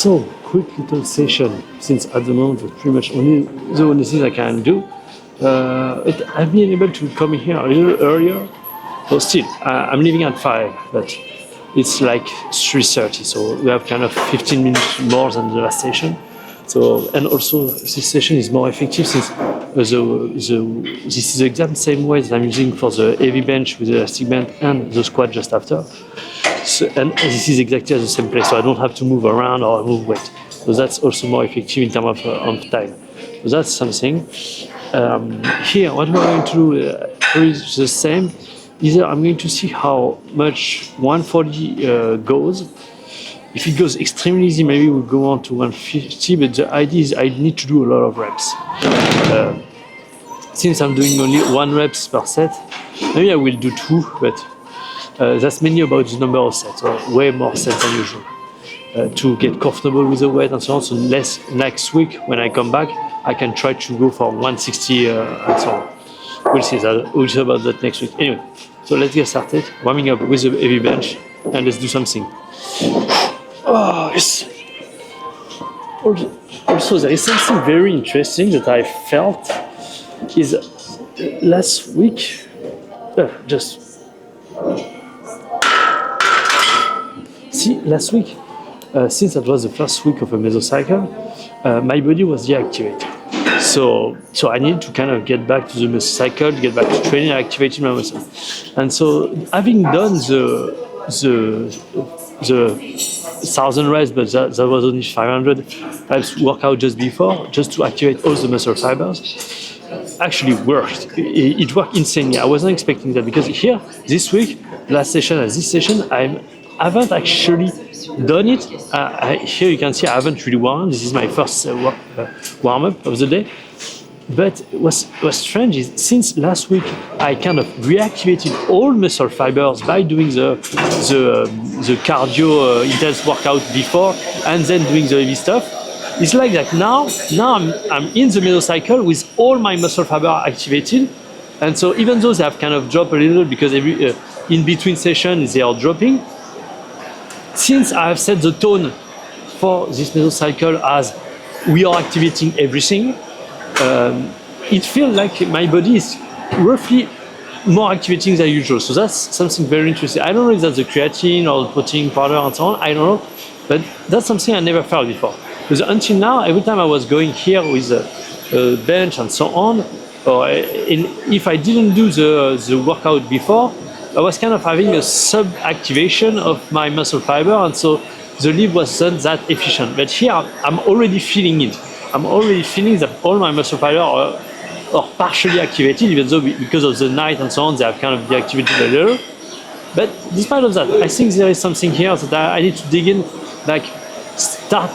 So, quick little session, since at the moment it's pretty much only the only thing I can do. I've been able to come here a little earlier, but still, I'm leaving at 5, but it's like 3:30, so we have kind of 15 minutes more than the last session. So, and also this session is more effective since this is the exact same way that I'm using for the heavy bench with the elastic band and the squat just after. So, and this is exactly at the same place, so I don't have to move around or move weight. So that's also more effective in terms of time. So that's something. Here, what we're going to do is the same. Either I'm going to see how much 140 goes. If it goes extremely easy, maybe we'll go on to 150, but the idea is I need to do a lot of reps. Since I'm doing only 1 reps per set, maybe I will do 2, but that's mainly about the number of sets, or way more sets than usual. To get comfortable with the weight and so on, so next week when I come back, I can try to go for 160 and so on. We'll see about that next week. Anyway, so let's get started, warming up with the heavy bench, and let's do something. Oh, yes. Also, there is something very interesting that I felt is last week, last week, since that was the first week of a mesocycle, my body was deactivated. So I need to kind of get back to the mesocycle, get back to training, activating my muscle. And so having done the 1,000 reps, but that was only 500 reps workout just before, just to activate all the muscle fibers, actually worked. It worked insanely. I wasn't expecting that because here, this week, last session and this session, I haven't actually done it. Here you can see I haven't really warmed. This is my first warm-up of the day. But what's strange is since last week I kind of reactivated all muscle fibers by doing the cardio intense workout before and then doing the heavy stuff. It's like that now I'm in the mesocycle with all my muscle fiber activated, and so even though they have kind of dropped a little because in between sessions they are dropping, since I have set the tone for this mesocycle as we are activating everything, it feels like my body is roughly more activating than usual. So that's something very interesting. I don't know if that's the creatine or the protein powder and so on, I don't know, but that's something I never felt before. Because until now, every time I was going here with a bench and so on, or if I didn't do the workout before, I was kind of having a sub-activation of my muscle fiber, and so the lift wasn't that efficient. But here, I'm already feeling it. I'm already feeling that all my muscle fiber are partially activated, even though because of the night and so on, they have kind of deactivated a little. But despite of that, I think there is something here that I need to dig in, like start,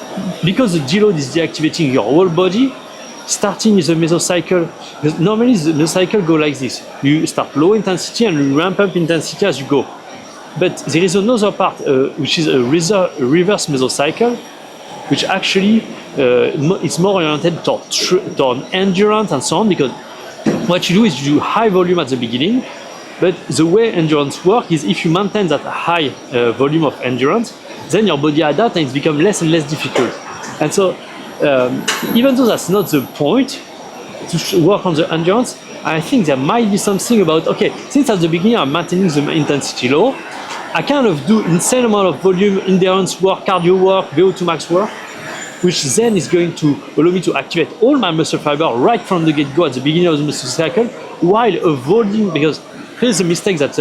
because the deload is deactivating your whole body, starting with the mesocycle. Because normally the mesocycle go like this. You start low intensity and you ramp up intensity as you go. But there is another part, which is a reverse mesocycle, which actually it's more oriented toward endurance and so on, because what you do is you do high volume at the beginning, but the way endurance works is if you maintain that high volume of endurance, then your body adapts and it's become less and less difficult. And so even though that's not the point to work on the endurance, I think there might be something about, okay, since at the beginning I'm maintaining the intensity low, I kind of do insane amount of volume, endurance work, cardio work, VO2 max work, which then is going to allow me to activate all my muscle fiber right from the get-go at the beginning of the muscle cycle, while avoiding, because here's the mistake that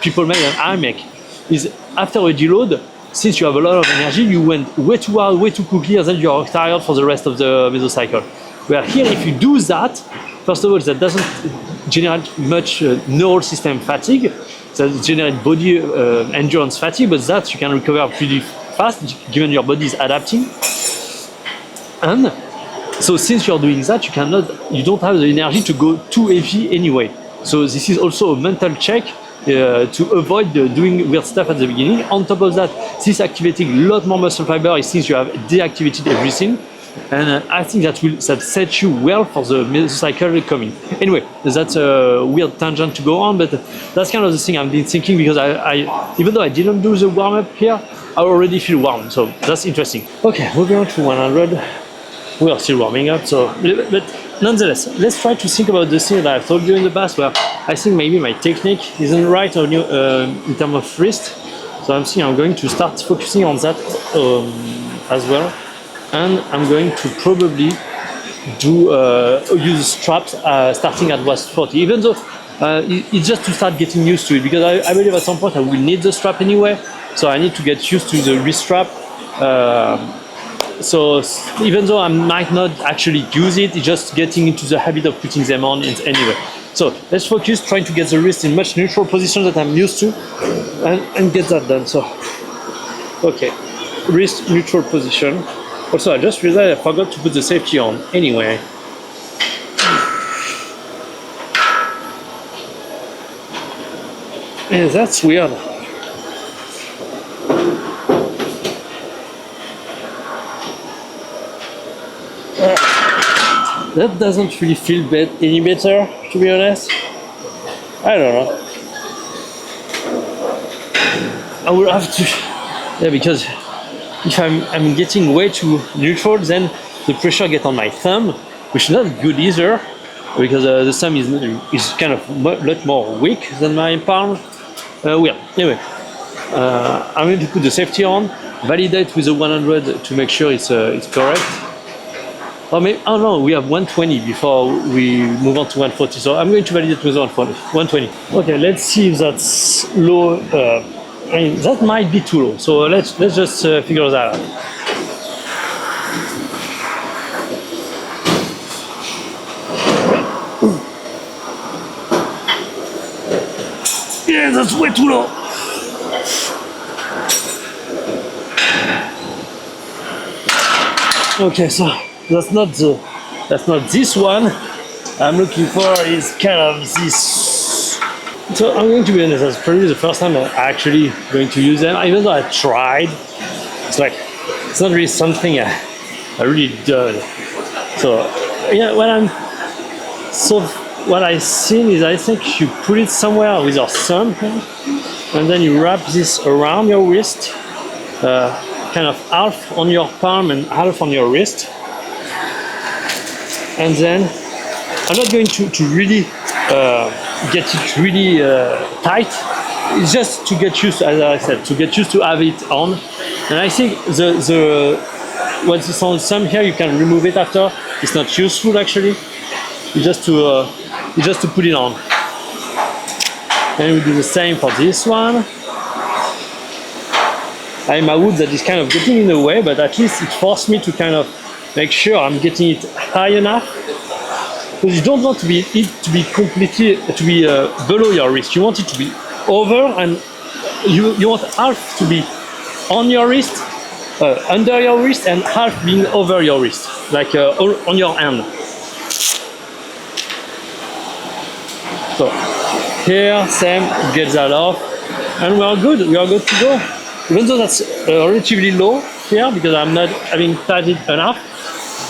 people make and I make, is after a deload, since you have a lot of energy, you went way too hard, way too quickly, and then you are tired for the rest of the mesocycle. Where here, if you do that, first of all, that doesn't generate much neural system fatigue, that generates body endurance fatigue, but that you can recover pretty fast, given your body is adapting. And so since you're doing that, you don't have the energy to go too heavy anyway. So this is also a mental check to avoid doing weird stuff at the beginning. On top of that, this activating a lot more muscle fiber since you have deactivated everything. and I think that sets you well for the mesocycle coming. Anyway, that's a weird tangent to go on, but that's kind of the thing I've been thinking, because I even though I didn't do the warm up here, I already feel warm, so that's interesting. Okay, moving on to 100. We are still warming up, so but nonetheless, let's try to think about the thing that I've told you in the past, where I think maybe my technique isn't right on you in terms of wrist. So I'm thinking I'm going to start focusing on that as well, and I'm going to probably do use straps starting at waist 40, even though it's just to start getting used to it, because I believe at some point I will need the strap anyway, so I need to get used to the wrist strap. So even though I might not actually use it, it's just getting into the habit of putting them on anyway. So let's focus, trying to get the wrist in much neutral position that I'm used to, and get that done. So, okay, wrist neutral position. Also, I just realized I forgot to put the safety on anyway. Yeah, that's weird. That doesn't really feel any better, to be honest. I don't know. I will have to, yeah, because if I'm getting way too neutral, then the pressure gets on my thumb, which is not good either, because the thumb is kind of a lot more weak than my palm. Well, anyway, I'm going to put the safety on, validate with the 100 to make sure it's correct. Or maybe, oh no, we have 120 before we move on to 140. So I'm going to validate with 120. Okay, let's see if that's low. I mean, that might be too low. So let's just figure that out. Yeah, that's way too low. Okay, so that's not this one. I'm looking for is kind of this. So I'm going to be honest, that's probably the first time I'm actually going to use them, even though I tried. It's not really something I really did. So yeah, what I've seen is, I think you put it somewhere with your thumb, and then you wrap this around your wrist, kind of half on your palm and half on your wrist. And then I'm not going to really get it really tight. It's just to get used, as I said, to get used to have it on. And I think what's this on some here, you can remove it after. It's not useful actually. It's just to put it on. And we do the same for this one. I'm aware that it's kind of getting in the way, but at least it forced me to kind of make sure I'm getting it high enough. Because you don't want it to be completely below your wrist. You want it to be over, and you want half to be on your wrist, under your wrist, and half being over your wrist, like on your hand. So here, same, get that off, and we are good. We are good to go. Even though that's relatively low here, because I'm not having tightened enough,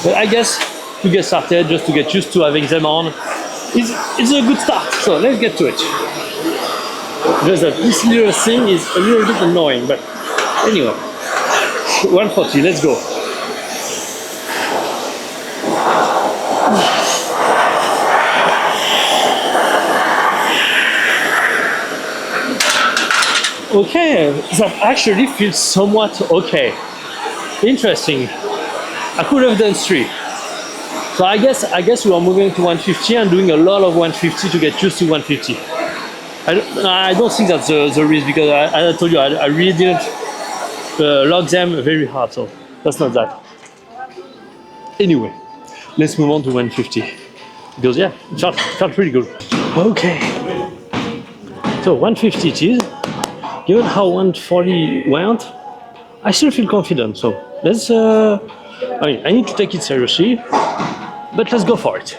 but I guess to get started, just to get used to having them on, it's a good start. So let's get to it. Just that this little thing is a little bit annoying, but anyway, 140. Let's go. Okay, that actually feels somewhat okay. Interesting. I could have done 3. So I guess we are moving to 150 and doing a lot of 150 to get used to 150. I don't think that's the risk, because as I told you, I really didn't lock them very hard, so that's not that. Anyway, let's move on to 150. Because yeah, it felt pretty good. Okay. So 150 it is. Given how 140 went, I still feel confident. So let's. I need to take it seriously, but let's go for it.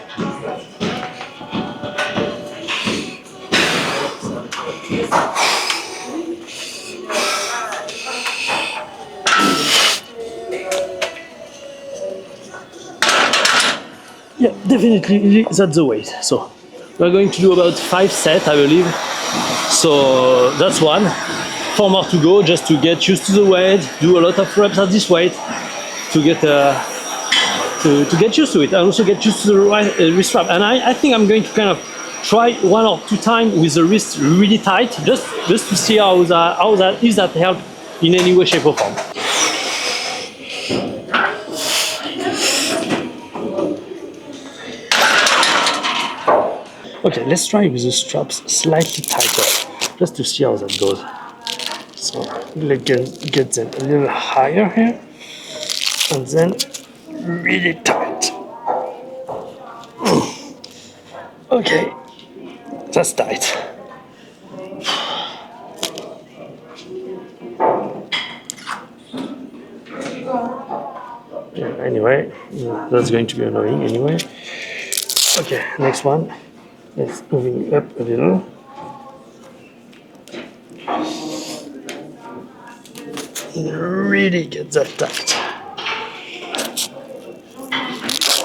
Yeah, definitely that's the weight. So we're going to do about 5 sets, I believe. So that's one. 4 more to go, just to get used to the weight. Do a lot of reps at this weight to get to get used to it, and also get used to the wrist wrap. And I think I'm going to kind of try 1 or 2 times with the wrist really tight, just to see how that help in any way, shape, or form. Okay, let's try with the straps slightly tighter, just to see how that goes. So let's get them a little higher here, and then really tight. Okay, that's tight. Yeah, anyway, that's going to be annoying anyway. Okay, next one. Let's moving up a little. Really get that tight.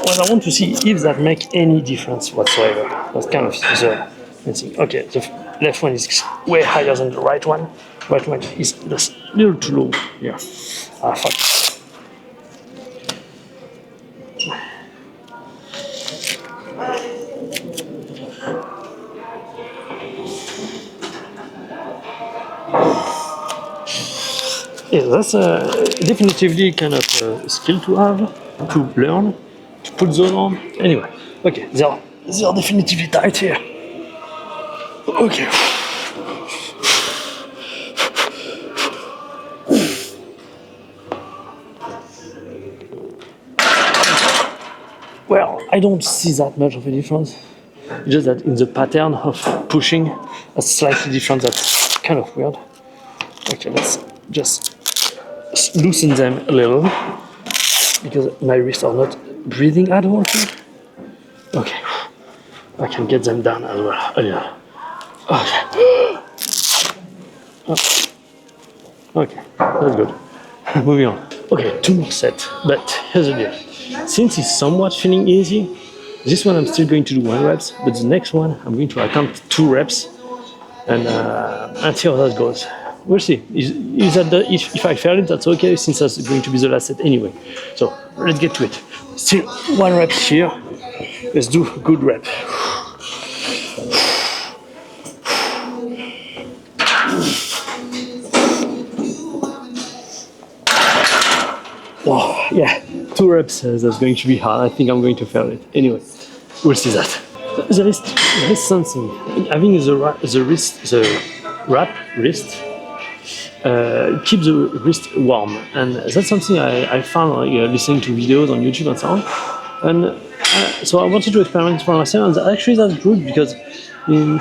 Well, I want to see if that makes any difference whatsoever. That's kind of the thing. Okay, the left one is way higher than the right one. Right one is just a little too low. Yeah. Ah, fuck. Yeah, that's definitively kind of a skill to have, to learn, to put those on. Anyway, okay, they are definitively tight here. Okay. Well, I don't see that much of a difference. It's just that in the pattern of pushing, that's slightly different. That's kind of weird. Okay, let's just loosen them a little because my wrists are not breathing at all here. Okay, I can get them down as well. Oh, yeah. Okay. Okay, that's good. Moving on. Okay, 2 more sets, but here's the deal. Since it's somewhat feeling easy, this one I'm still going to do 1 reps, but the next one I'm going to attempt 2 reps and see how that goes. We'll see. Is that if I fail it, that's okay, since that's going to be the last set anyway. So let's get to it. Still 1 rep here. Let's do a good rep. Oh, yeah, 2 reps. That's going to be hard. I think I'm going to fail it. Anyway, we'll see that. There is something. Having the wrap wrist. Keep the wrist warm, and that's something I found listening to videos on YouTube and so on. And so I wanted to experiment for myself, and actually that's good because it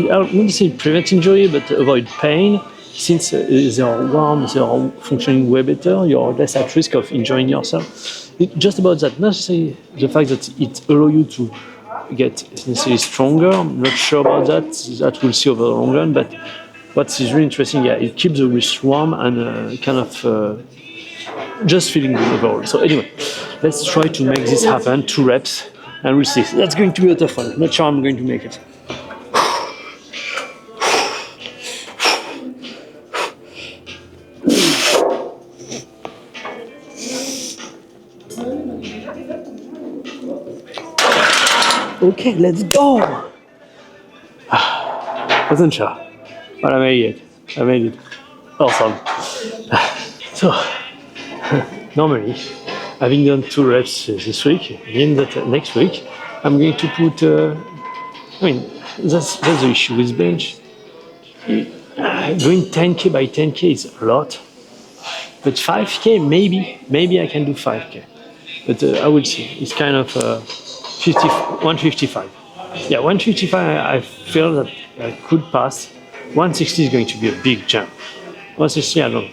helps not necessarily prevent injury but avoid pain. Since they are warm, they are functioning way better. You're less at risk of injuring yourself. It's just about that, not necessarily the fact that it allows you to get necessarily stronger. I'm not sure about that. That we'll see over the long run, but. What is really interesting, yeah, it keeps the wrist warm and kind of just feeling good overall. So anyway, let's try to make this happen, 2 reps, and we'll see. That's going to be a tough one. Not sure I'm going to make it. Okay, let's go. Wasn't sure. But I made it. Awesome. So, normally, having done 2 reps this week, means that next week, I'm going to put, that's the issue with bench. Going 10K by 10K is a lot. But 5K, maybe I can do 5K. But I will see. It's kind of 155. Yeah, 155, I feel that I could pass. 160 is going to be a big jump. 160, I don't know.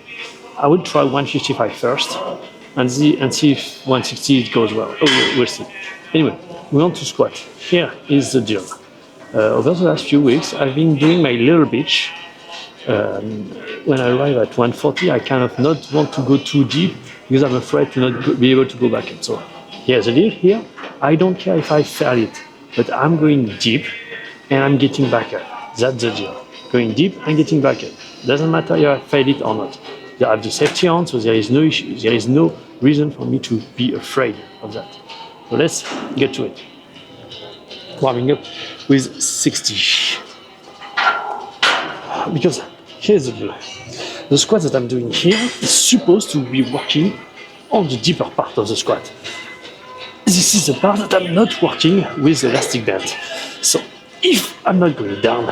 I would try 155 first and see if 160 it goes well. Oh, we'll see. Anyway, we want to squat. Here is the deal. Over the last few weeks, I've been doing my little bitch. When I arrive at 140, I kind of not want to go too deep because I'm afraid to not be able to go back in. So here's the deal here. I don't care if I fail it, but I'm going deep and I'm getting back up. That's the deal. Going deep and getting back up. Doesn't matter if I fail it or not. I have the safety on, so there is no issue. There is no reason for me to be afraid of that. So let's get to it. Warming up with 60. Because here's the deal. The squat that I'm doing here is supposed to be working on the deeper part of the squat. This is the part that I'm not working with the elastic band. So if I'm not going down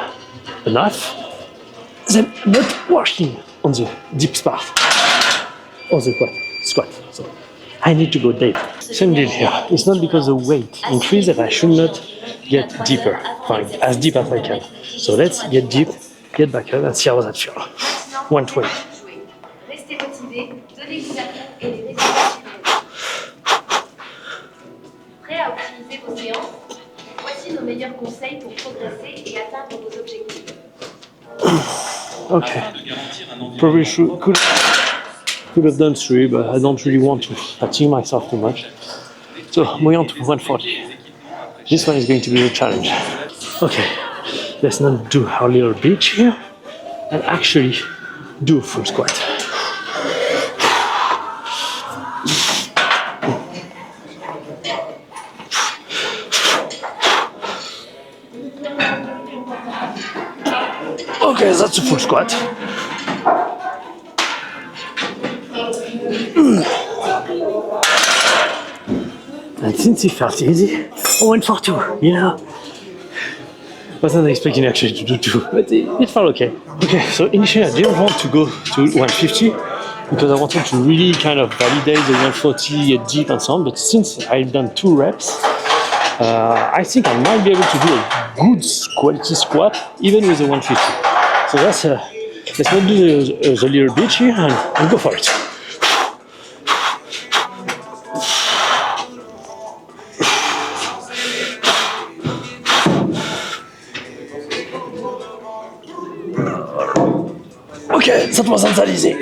enough, then I'm not working on the deep part of the squat. So I need to go deep. Same deal here. It's not because the weight increases that I should not get deeper. Fine, as deep as I can. So let's get deep, get back up and see how that feels. 120. Restez motivé, donnez-vous à fond et les résultats suivront. Prêt à optimiser vos séances? Voici nos meilleurs conseils pour progresser et atteindre vos objectifs. Okay. Probably could have done 3, but I don't really want to fatigue myself too much. So moving on to 140. This one is going to be a challenge. Okay, let's not do our little beach here and actually do a full squat. Okay, that's a full squat. And since it felt easy, I went for 2, you know. Wasn't expecting actually to do 2, but it felt okay. Okay, so initially I didn't want to go to 150 because I wanted to really kind of validate the 140 deep and so on, but since I've done 2 reps, I think I might be able to do a good quality squat even with the 150. So let's not do the little bit here and go for it. Okay, that wasn't that easy.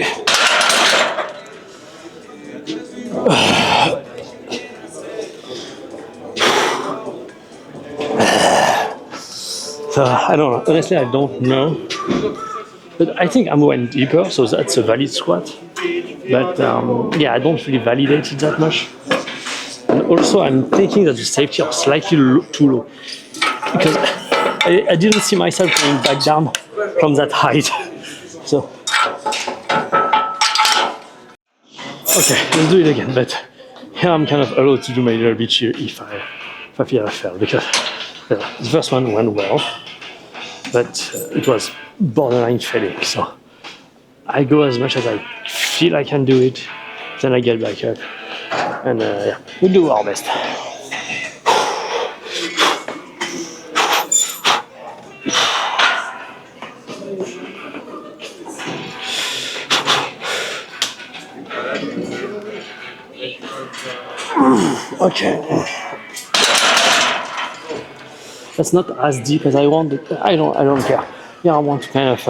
So I don't know. Honestly, I don't know. But I think I'm going deeper, so that's a valid squat. But yeah, I don't really validate it that much. And also, I'm thinking that the safety are slightly too low because I didn't see myself going back down from that height. So okay, let's do it again. But here I'm kind of allowed to do my little bit here if I feel I fail because the first one went well, but it was borderline failing. So I go as much as I feel I can do it, then I get back up, and yeah, we do our best. Okay. That's not as deep as I want, but I don't care. Yeah, I want to kind of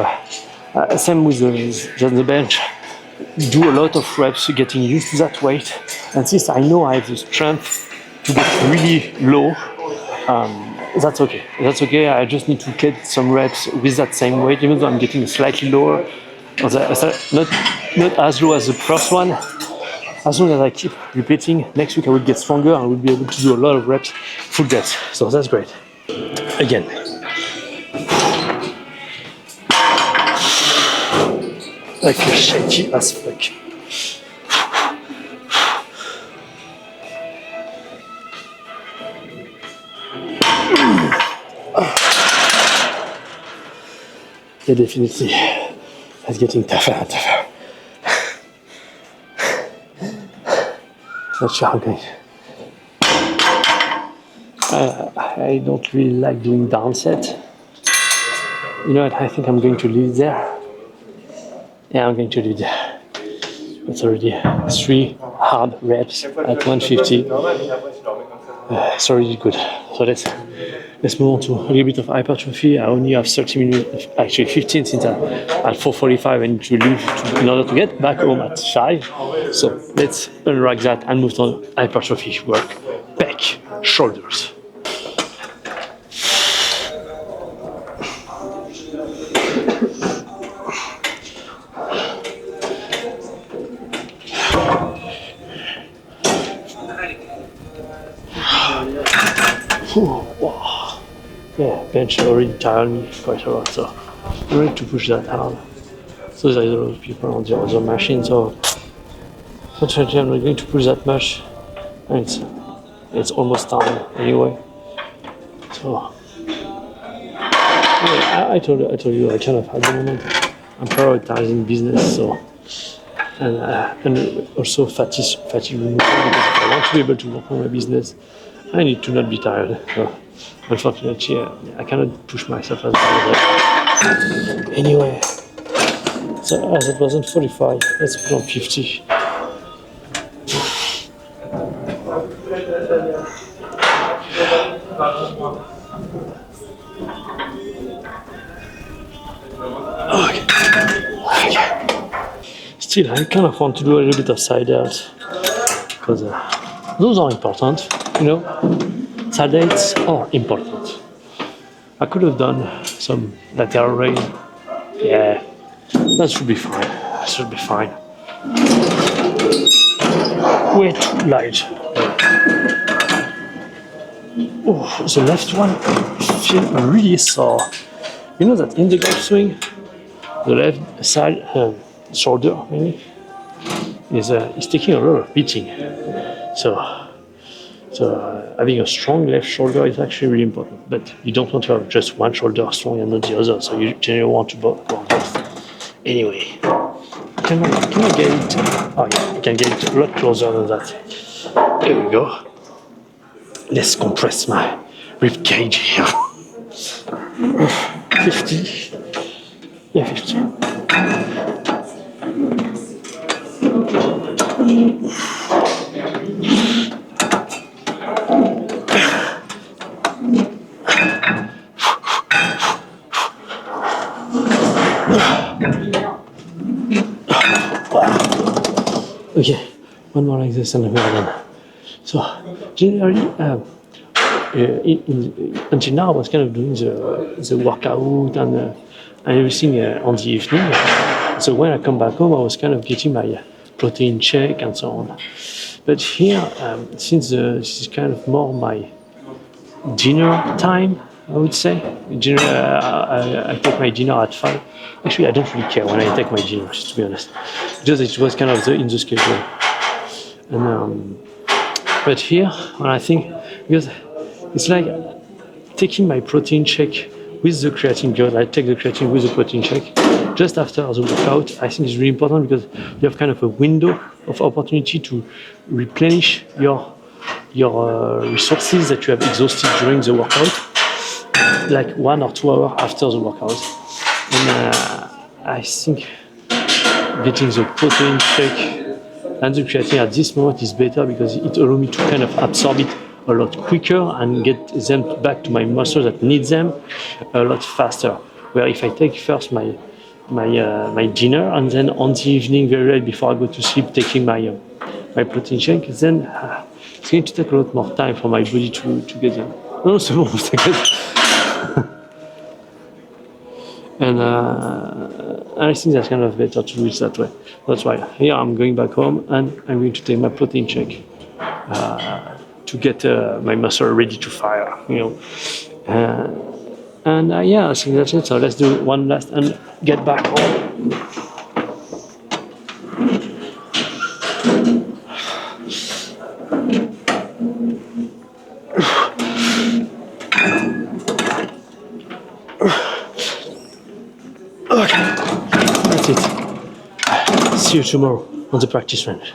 same with the bench. Do a lot of reps, getting used to that weight. And since I know I have the strength to get really low, that's okay. That's okay. I just need to get some reps with that same weight, even though I'm getting slightly lower. Not as low as the first one. As long as I keep repeating, next week I will get stronger and I will be able to do a lot of reps, full depth. So that's great. Again. I feel shaky as fuck. Yeah, definitely. It's getting tougher and tougher. Not sure how I'm going. I don't really like doing downset. You know what? I think I'm going to leave it there. Yeah, I'm going to leave it there. It's already 3 hard reps at 150. It's already good. So let's move on to a little bit of hypertrophy. I only have 30 minutes, actually 15 since at 4:45 I need to leave in order to get back home at 5. So let's unrack that and move on hypertrophy work. Back. shoulders. Wow. Yeah, bench already tired me quite a lot, so I don't need to push that hard. So there's a lot of people on the other machine, so unfortunately I'm not going to push that much. And it's almost time anyway. So yeah, I told you I kind of had the moment. I'm prioritizing business, so and also fatigue removal, because if I want to be able to work on my business, I need to not be tired. So unfortunately, I cannot push myself as hard as I. Anyway, so as it wasn't 45, let's put on 50. Still, I kind of want to do a little bit of side delts because those are important, you know. Side delts are important. I could have done some lateral raise. Yeah, that should be fine. That should be fine. Way too light. Oh, the left one feels really sore. You know that in the golf swing, the left side shoulder maybe is taking a lot of beating. So having a strong left shoulder is actually really important. But you don't want to have just one shoulder strong and not the other. So you generally want to work both. Anyway, can I get it? Oh yeah, I can get it a lot closer than that. There we go. Let's compress my rib cage here. 50. Yeah, 50. Okay, one more like this and we're done. So, generally, until now I was kind of doing the workout and everything on the evening. So when I come back home, I was kind of getting my protein shake and so on. But here, since this is kind of more my dinner time, I would say. Dinner, I take my dinner at 5. Actually, I don't really care when I take my dinner, to be honest. Just it was kind of in the schedule. And but here, when I think, because it's like taking my protein shake with the creatine, because I take the creatine with the protein shake just after the workout. I think it's really important because you have kind of a window of opportunity to replenish your resources that you have exhausted during the workout, like 1 or 2 hours after the workout. And I think getting the protein shake and the creatine at this moment is better because it allows me to kind of absorb it a lot quicker and get them back to my muscles that need them a lot faster. Where if I take first my dinner and then on the evening very late before I go to sleep taking my protein shake, then it's going to take a lot more time for my body to get them. No, c'est bon, t'inquiète. And I think that's kind of better to do it that way. That's why here I'm going back home and I'm going to take my protein shake to get my muscle ready to fire, you know. And yeah, I think that's it. So let's do one last and get back home. Okay, that's it. See you tomorrow on the practice range.